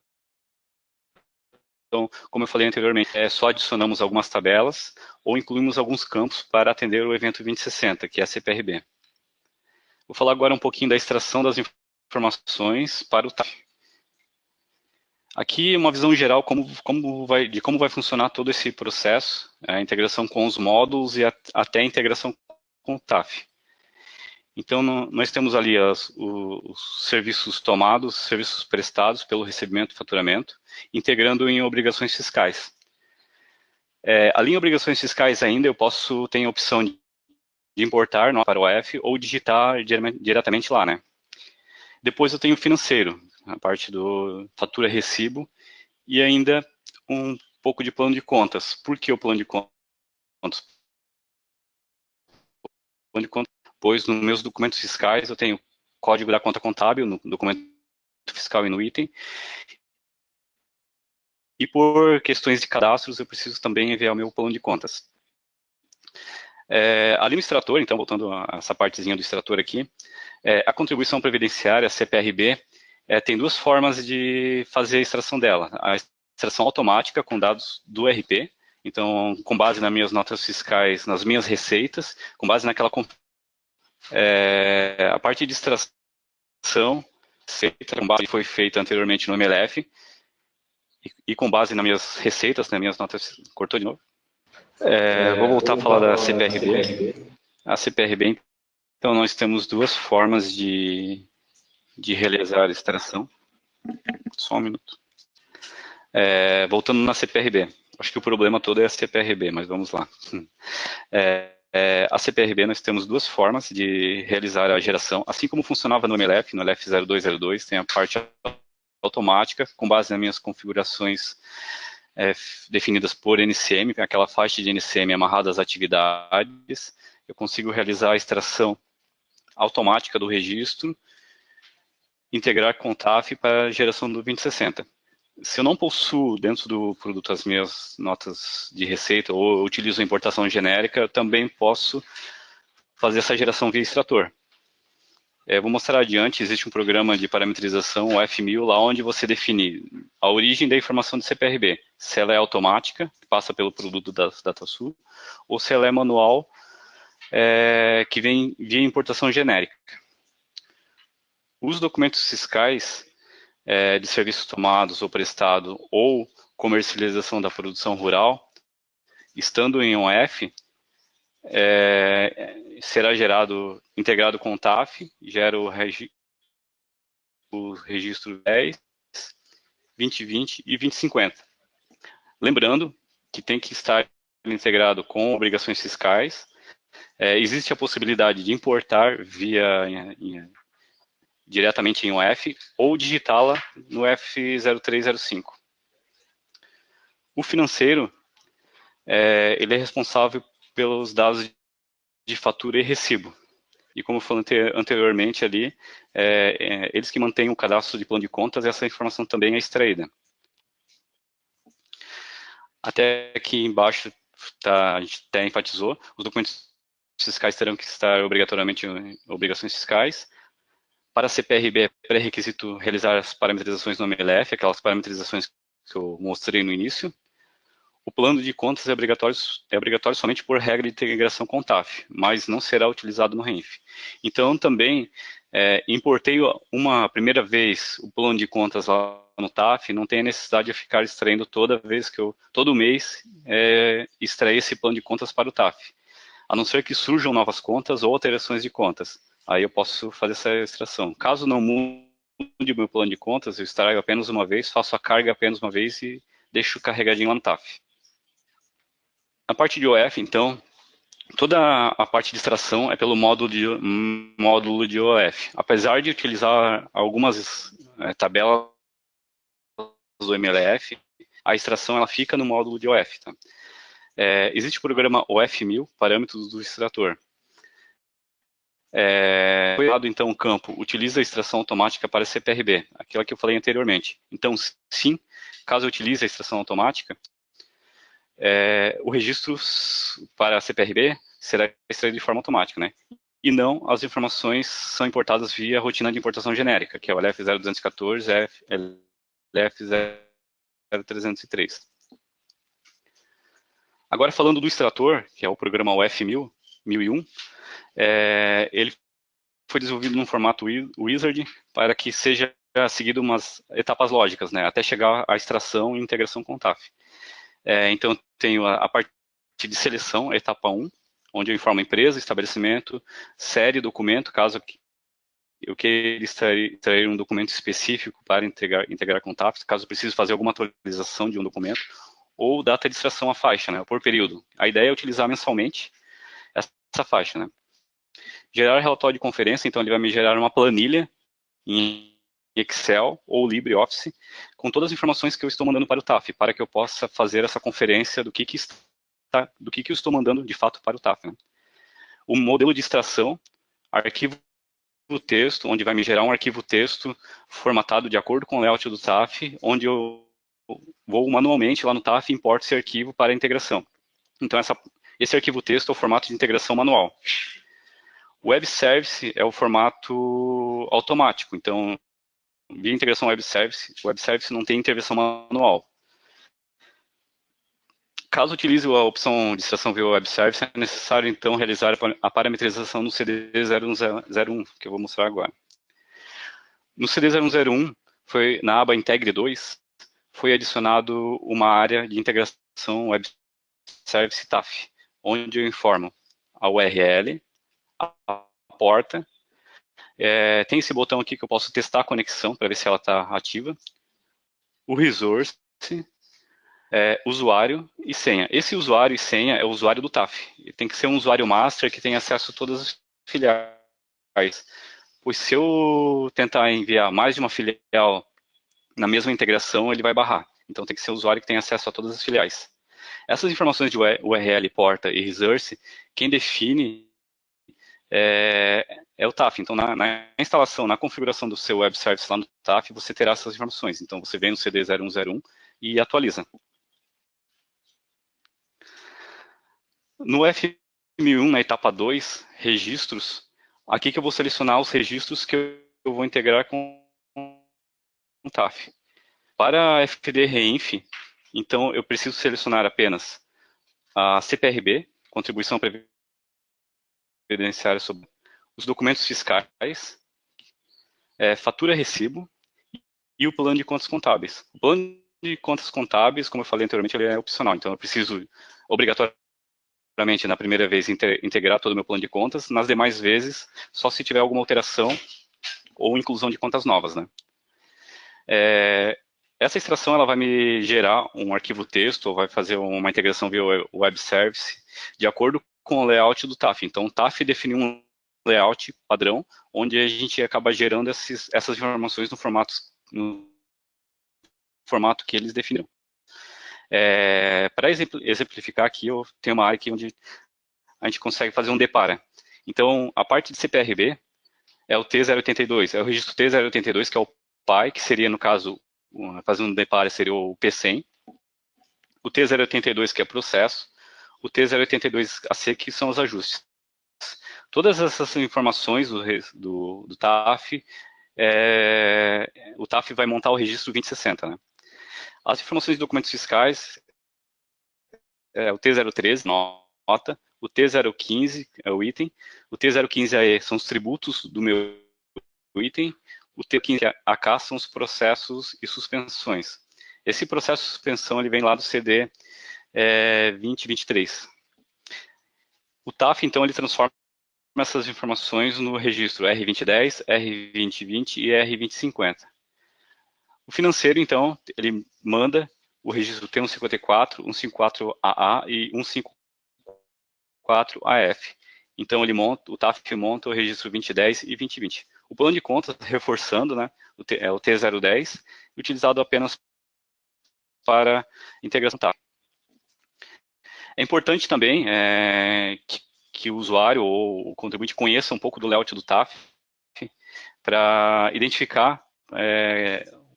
como eu falei anteriormente, só adicionamos algumas tabelas ou incluímos alguns campos para atender o evento 2060, que é a CPRB. Vou falar agora um pouquinho da extração das informações para o TAF. Aqui uma visão geral de como vai funcionar todo esse processo, a integração com os módulos e até a integração com o TAF. Então, nós temos ali os serviços tomados, serviços prestados pelo recebimento e faturamento, integrando em obrigações fiscais. Ali em obrigações fiscais ainda, tenho a opção de importar para o OF ou digitar diretamente lá, né? Depois eu tenho o financeiro, a parte do fatura recibo, e ainda um pouco de plano de contas. Por que o plano de contas? Plano de contas, pois nos meus documentos fiscais eu tenho código da conta contábil no documento fiscal e no item, E por questões de cadastros, eu preciso também enviar o meu plano de contas. Ali no extrator, então, voltando a essa partezinha do extrator aqui, a contribuição previdenciária, a CPRB, tem duas formas de fazer a extração dela. A extração automática com dados do RP, então, com base nas minhas notas fiscais, nas minhas receitas, com base naquela... a parte de extração foi feita anteriormente no MLF, e com base nas minhas receitas, nas minhas notas... Cortou de novo? Vou voltar a falar da CPRB. A CPRB, então, nós temos duas formas de realizar a extração. Só um minuto. Voltando na CPRB. Acho que o problema todo é a CPRB, mas vamos lá. A CPRB, nós temos duas formas de realizar a geração. Assim como funcionava no MLF, no LF 0202, tem a parte automática, com base nas minhas configurações definidas por NCM, aquela faixa de NCM amarrada às atividades. Eu consigo realizar a extração automática do registro, integrar com o TAF para a geração do 2060. Se eu não possuo dentro do produto as minhas notas de receita ou utilizo a importação genérica, eu também posso fazer essa geração via extrator. Vou mostrar adiante, existe um programa de parametrização, o F1000, lá onde você define a origem da informação do CPRB, se ela é automática, que passa pelo produto da DataSul, ou se ela é manual, que vem via importação genérica. Os documentos fiscais de serviços tomados ou prestado ou comercialização da produção rural, estando em OF, será integrado com o TAF, gera o registro 10, 2020 e 2050. Lembrando que tem que estar integrado com obrigações fiscais. Existe a possibilidade de importar diretamente em OF ou digitá-la no F0305. O financeiro, ele é responsável pelos dados de fatura e recibo. E como eu falei anteriormente ali, eles que mantêm o cadastro de plano de contas, essa informação também é extraída. Até aqui embaixo, a gente até enfatizou, os documentos fiscais terão que estar obrigatoriamente em obrigações fiscais. Para a CPRB é pré-requisito realizar as parametrizações no MLF, aquelas parametrizações que eu mostrei no início. O plano de contas é obrigatório somente por regra de integração com o TAF, mas não será utilizado no RENF. Então, também importei uma primeira vez o plano de contas lá no TAF, não tem a necessidade de ficar extraindo todo mês, extrair esse plano de contas para o TAF. A não ser que surjam novas contas ou alterações de contas. Aí eu posso fazer essa extração. Caso não mude meu plano de contas, eu extraio apenas uma vez, faço a carga apenas uma vez e deixo carregadinho lá no TAF. Na parte de OF, então, toda a parte de extração é pelo módulo de OF. Apesar de utilizar algumas tabelas do MLF, a extração ela fica no módulo de OF. Tá? Existe o programa OF1000, parâmetros do extrator. Foi dado, então, o campo, utiliza a extração automática para CPRB, aquela que eu falei anteriormente. Então, sim, caso eu utilize a extração automática, o registro para a CPRB será extraído de forma automática, né? E não as informações são importadas via rotina de importação genérica, que é o LF0214 e LF0303. Agora, falando do extrator, que é o programa UF1000, 1001, ele foi desenvolvido num formato Wizard para que seja seguido umas etapas lógicas, né, até chegar à extração e integração com o TAF. Então, eu tenho a parte de seleção, a etapa 1, onde eu informo a empresa, estabelecimento, série, documento, caso eu queira extrair um documento específico para integrar com o TAF, caso eu precise fazer alguma atualização de um documento, ou data de extração à faixa, né, por período. A ideia é utilizar mensalmente essa faixa, né. Gerar relatório de conferência, então ele vai me gerar uma planilha em Excel ou LibreOffice com todas as informações que eu estou mandando para o TAF, para que eu possa fazer essa conferência do que eu estou mandando de fato para o TAF. Né? O modelo de extração, arquivo texto, onde vai me gerar um arquivo texto formatado de acordo com o layout do TAF, onde eu vou manualmente lá no TAF e importo esse arquivo para a integração. Então, esse arquivo texto é o formato de integração manual. O Web Service é o formato automático. Então, via integração Web Service, o Web Service não tem intervenção manual. Caso utilize a opção de extração via Web Service, é necessário, então, realizar a parametrização no CD0101, que eu vou mostrar agora. No CD0101, na aba Integre 2, foi adicionado uma área de integração Web Service TAF, onde eu informo a URL, a porta, tem esse botão aqui que eu posso testar a conexão para ver se ela está ativa, o resource, usuário e senha. Esse usuário e senha é o usuário do TAF. Ele tem que ser um usuário master que tenha acesso a todas as filiais. Pois se eu tentar enviar mais de uma filial na mesma integração, ele vai barrar. Então tem que ser um usuário que tenha acesso a todas as filiais. Essas informações de URL, porta e resource, quem define é o TAF. Então na instalação, na configuração do seu web service lá no TAF, você terá essas informações. Então você vem no CD0101 e atualiza. No FM1, na etapa 2, registros, aqui que eu vou selecionar os registros que eu vou integrar com o TAF. Para a FD Reinf, então eu preciso selecionar apenas a CPRB, Contribuição Previdenciária sobre os documentos fiscais, fatura recibo e o plano de contas contábeis. O plano de contas contábeis, como eu falei anteriormente, ele é opcional, então eu preciso obrigatoriamente na primeira vez integrar todo o meu plano de contas, nas demais vezes só se tiver alguma alteração ou inclusão de contas novas, né? Essa extração ela vai me gerar um arquivo texto, ou vai fazer uma integração via web service, de acordo com o layout do TAF. Então, o TAF definiu um layout padrão, onde a gente acaba gerando essas informações no formato que eles definiram. Para exemplificar aqui, eu tenho uma área aqui onde a gente consegue fazer um depara. Então, a parte de CPRB é o T082, é o registro T082, que é o PAI, que seria, no caso, fazendo um depara, seria o P100. O T082, que é processo. O T082AC, que são os ajustes. Todas essas informações do TAF, o TAF vai montar o registro 2060, né? As informações de documentos fiscais, o T013, nota, o T015 é o item, o T015AE são os tributos do meu item, o T15AK são os processos e suspensões. Esse processo de suspensão ele vem lá do CD 2023. O TAF, então, ele transforma essas informações no registro R2010, R2020 e R2050. O financeiro, então, ele manda o registro T154, 154AA e 154AF. Então, o TAF monta o registro 2010 e 2020. O plano de contas, reforçando, né, é o T010, utilizado apenas para integração TAF. É importante também que o usuário ou o contribuinte conheça um pouco do layout do TAF para identificar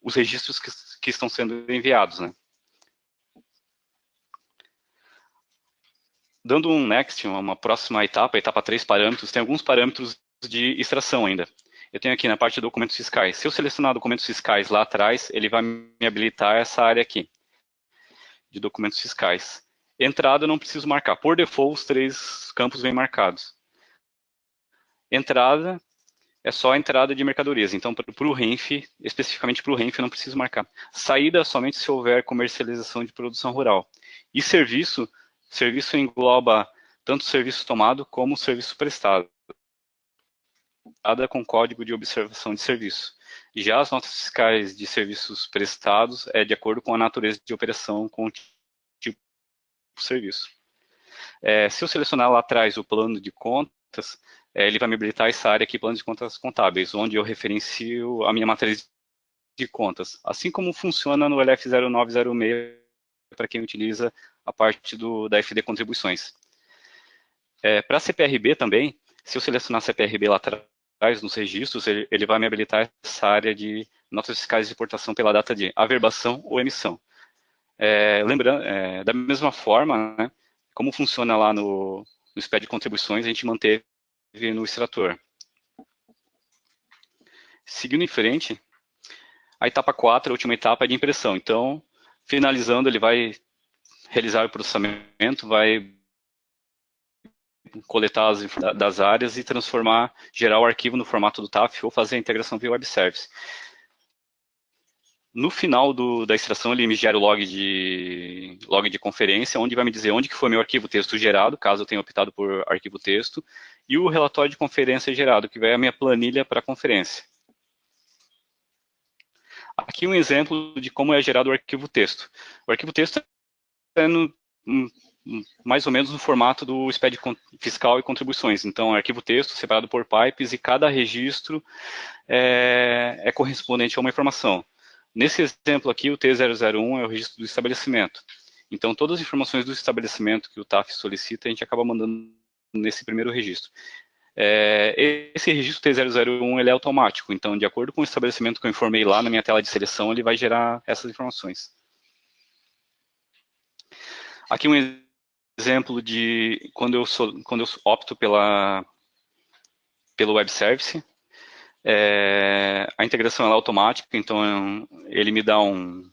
os registros que estão sendo enviados, né? Dando um next, uma próxima etapa, etapa 3, parâmetros, tem alguns parâmetros de extração ainda. Eu tenho aqui na parte de documentos fiscais. Se eu selecionar documentos fiscais lá atrás, ele vai me habilitar essa área aqui, de documentos fiscais. Entrada eu não preciso marcar. Por default, os 3 campos vêm marcados. Entrada é só a entrada de mercadorias. Então, para o RENF, especificamente para o RENF, eu não preciso marcar. Saída somente se houver comercialização de produção rural. E serviço engloba tanto o serviço tomado como o serviço prestado, com código de observação de serviço. Já as notas fiscais de serviços prestados é de acordo com a natureza de operação com o tipo de serviço. Se eu selecionar lá atrás o plano de contas, ele vai me habilitar essa área aqui, plano de contas contábeis, onde eu referencio a minha matriz de contas. Assim como funciona no LF0906, para quem utiliza a parte da FD Contribuições. Para a CPRB também, se eu selecionar a CPRB lá atrás, nos registros, ele vai me habilitar essa área de notas fiscais de importação pela data de averbação ou emissão. Lembrando, da mesma forma, né, como funciona lá no SPED de contribuições, a gente manteve no extrator. Seguindo em frente, a etapa 4, a última etapa é de impressão. Então, finalizando, ele vai realizar o processamento, vai coletar as informações das áreas e transformar, gerar o arquivo no formato do TAF ou fazer a integração via web service. No final da extração, ele me gera o log de conferência, onde vai me dizer onde que foi meu arquivo texto gerado, caso eu tenha optado por arquivo texto, e o relatório de conferência gerado, que vai a minha planilha para a conferência. Aqui um exemplo de como é gerado o arquivo texto. O arquivo texto é mais ou menos no formato do SPED fiscal e contribuições. Então, arquivo texto separado por pipes e cada registro é correspondente a uma informação. Nesse exemplo aqui, o T001 é o registro do estabelecimento. Então, todas as informações do estabelecimento que o TAF solicita, a gente acaba mandando nesse primeiro registro. Esse registro T001 ele é automático, então, de acordo com o estabelecimento que eu informei lá na minha tela de seleção, ele vai gerar essas informações. Aqui um exemplo de quando eu opto pelo web service. A integração é automática, então ele me dá um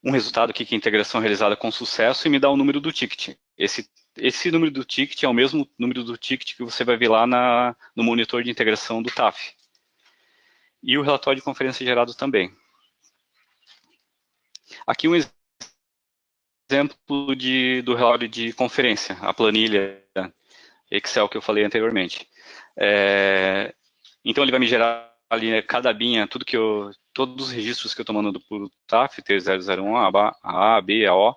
resultado aqui que a integração é realizada com sucesso e me dá o número do ticket. Esse número do ticket é o mesmo número do ticket que você vai ver lá no monitor de integração do TAF. E o relatório de conferência gerado também. Aqui um exemplo do relatório de conferência, a planilha Excel que eu falei anteriormente. Então ele vai me gerar ali cada abinha, todos os registros que eu estou mandando para o TAF, T001, a B, a O.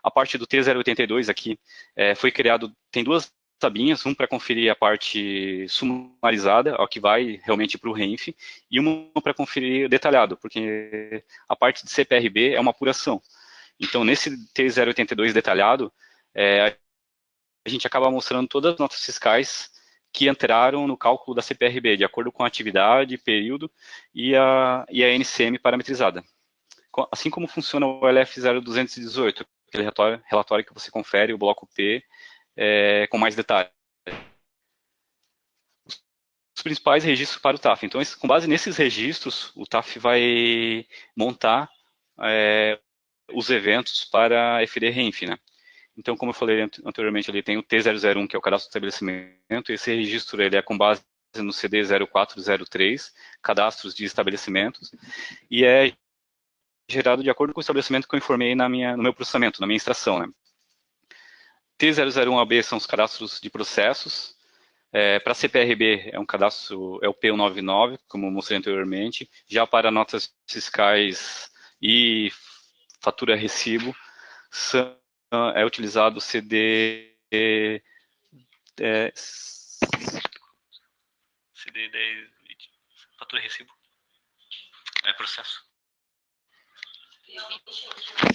A parte do T082 aqui foi criado, tem duas abinhas, uma para conferir a parte sumarizada, ó, que vai realmente para o REINF, e uma para conferir detalhado, porque a parte de CPRB é uma apuração. Então, nesse T082 detalhado, a gente acaba mostrando todas as notas fiscais que entraram no cálculo da CPRB, de acordo com a atividade, período e a NCM parametrizada. Assim como funciona o LF0218, aquele relatório que você confere o bloco P com mais detalhes. Os principais registros para o TAF. Então, com base nesses registros, o TAF vai montar os eventos para a FD REINF, né? Então, como eu falei anteriormente, ele tem o T001, que é o cadastro do estabelecimento, e esse registro ele é com base no CD 0403, cadastros de estabelecimentos, e é gerado de acordo com o estabelecimento que eu informei no meu processamento, na minha extração, né? T001AB são os cadastros de processos. Para CPRB é um cadastro, é o P199, como eu mostrei anteriormente. Já para notas fiscais e fatura recibo, é utilizado o CD 10, fatura recibo, processo.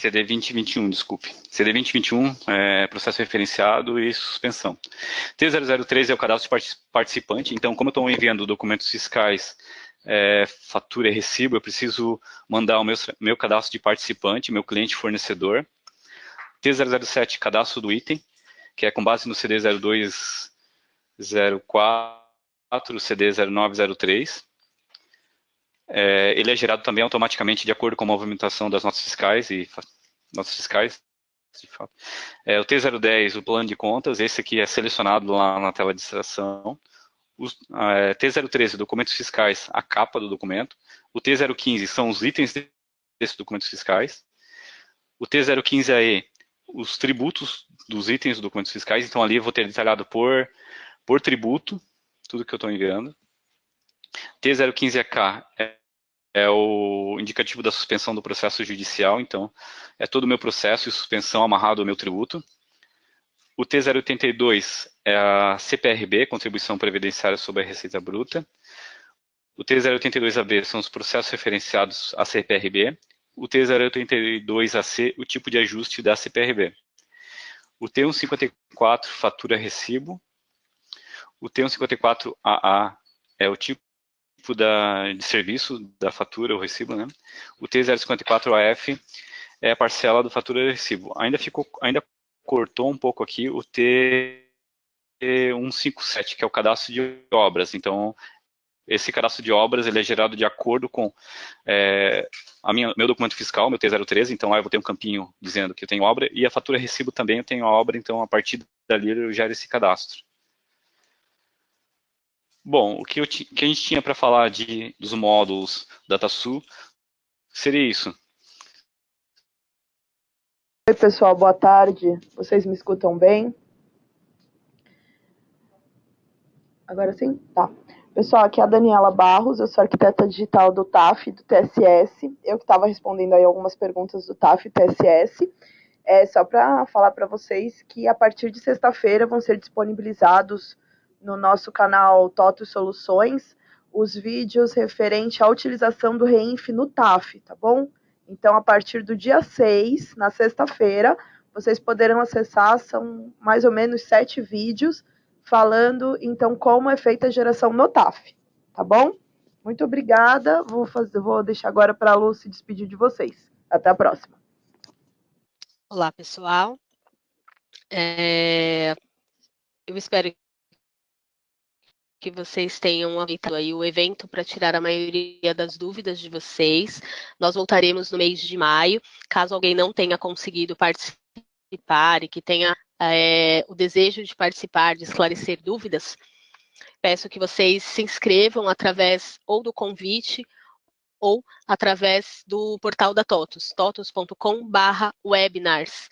CD 2021, desculpe. CD 2021 é processo referenciado e suspensão. T003 é o cadastro de participante, então como eu estou enviando documentos fiscais, fatura e recibo, eu preciso mandar o meu cadastro de participante, meu cliente fornecedor. T007, cadastro do item, que é com base no CD 0204, CD 0903. Ele é gerado também automaticamente de acordo com a movimentação das notas fiscais de fato. O T010, o plano de contas, esse aqui é selecionado lá na tela de extração. T013, documentos fiscais, a capa do documento. O T015 são os itens desses documentos fiscais. O T015AE, os tributos dos itens dos documentos fiscais. Então ali eu vou ter detalhado por tributo, tudo que eu estou enviando. T015AK é o indicativo da suspensão do processo judicial, então é todo o meu processo e suspensão amarrado ao meu tributo. O T082 é a CPRB, Contribuição Previdenciária sobre a Receita Bruta. O T082AB são os processos referenciados à CPRB. O T082AC, o tipo de ajuste da CPRB. O T154, fatura recibo. O T154AA é o tipo tipo de serviço da fatura ou recibo, né? O T054AF é a parcela do fatura e recibo. Ainda cortou um pouco aqui o T157, que é o cadastro de obras. Então, esse cadastro de obras ele é gerado de acordo com meu documento fiscal, meu T013, então lá eu vou ter um campinho dizendo que eu tenho obra, e a fatura recibo também eu tenho a obra, então a partir dali eu gero esse cadastro. Bom, o que a gente tinha para falar dos módulos DataSul seria isso. Oi, pessoal, boa tarde. Vocês me escutam bem? Agora sim? Tá. Pessoal, aqui é a Daniela Barros, eu sou arquiteta digital do TAF e do TSS. Eu que estava respondendo aí algumas perguntas do TAF e TSS. Só para falar para vocês que a partir de sexta-feira vão ser disponibilizados no nosso canal TOTUS Soluções os vídeos referentes à utilização do REINF no TAF, tá bom? Então, a partir do dia 6, na sexta-feira, vocês poderão acessar, são mais ou menos 7 vídeos, falando, então, como é feita a geração no TAF, tá bom? Muito obrigada, vou deixar agora para a Lu se despedir de vocês. Até a próxima. Olá, pessoal. Eu espero que vocês tenham aproveitado aí o evento para tirar a maioria das dúvidas de vocês. Nós voltaremos no mês de maio. Caso alguém não tenha conseguido participar e que tenha o desejo de participar, de esclarecer dúvidas, peço que vocês se inscrevam através ou do convite ou através do portal da TOTUS, totus.com/webinars.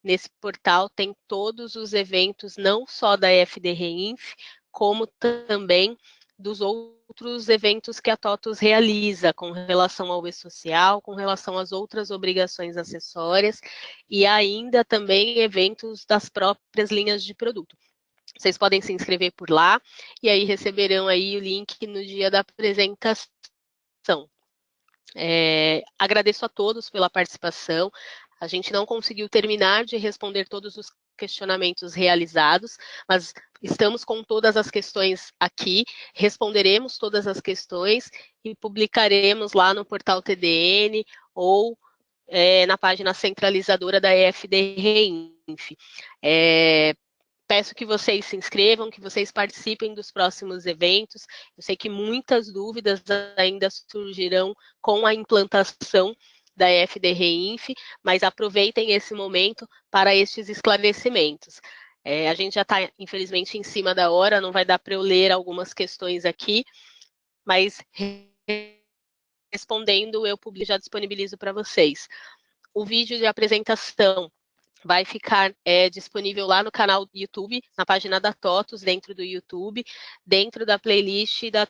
Nesse portal tem todos os eventos, não só da FD Reinf, como também dos outros eventos que a TOTUS realiza com relação ao e-social, com relação às outras obrigações acessórias e ainda também eventos das próprias linhas de produto. Vocês podem se inscrever por lá e aí receberão aí o link no dia da apresentação. Agradeço a todos pela participação. A gente não conseguiu terminar de responder todos os questionamentos realizados, mas estamos com todas as questões aqui, responderemos todas as questões e publicaremos lá no portal TDN ou na página centralizadora da EFD Reinf. Peço que vocês se inscrevam, que vocês participem dos próximos eventos. Eu sei que muitas dúvidas ainda surgirão com a implantação da FD Reinf, mas aproveitem esse momento para estes esclarecimentos. A gente já está, infelizmente, em cima da hora, não vai dar para eu ler algumas questões aqui, mas respondendo, eu já disponibilizo para vocês. O vídeo de apresentação vai ficar disponível lá no canal do YouTube, na página da TOTUS, dentro do YouTube, dentro da playlist da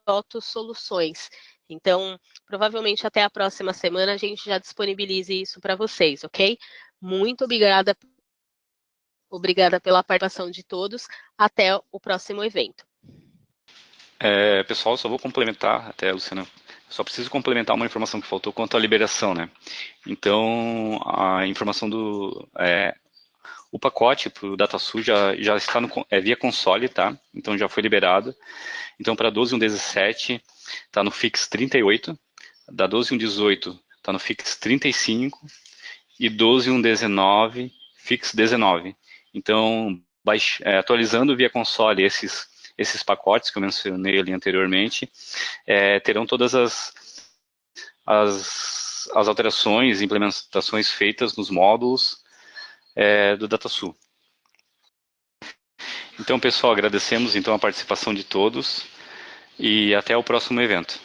TOTUS Soluções. Então, provavelmente até a próxima semana a gente já disponibilize isso para vocês, ok? Muito obrigada pela participação de todos. Até o próximo evento. Pessoal, só vou complementar, até, Luciana, só preciso complementar uma informação que faltou quanto à liberação, né? Então, a informação o pacote para o DataSul já está via console, tá? Então, já foi liberado. Então, para 12.1.17, está no FIX 38, da 12.1.18 está no FIX 35 e 12.1.19, FIX 19. Então, atualizando via console esses pacotes que eu mencionei ali anteriormente, terão todas as alterações e implementações feitas nos módulos do DataSul. Então, pessoal, agradecemos então a participação de todos e até o próximo evento.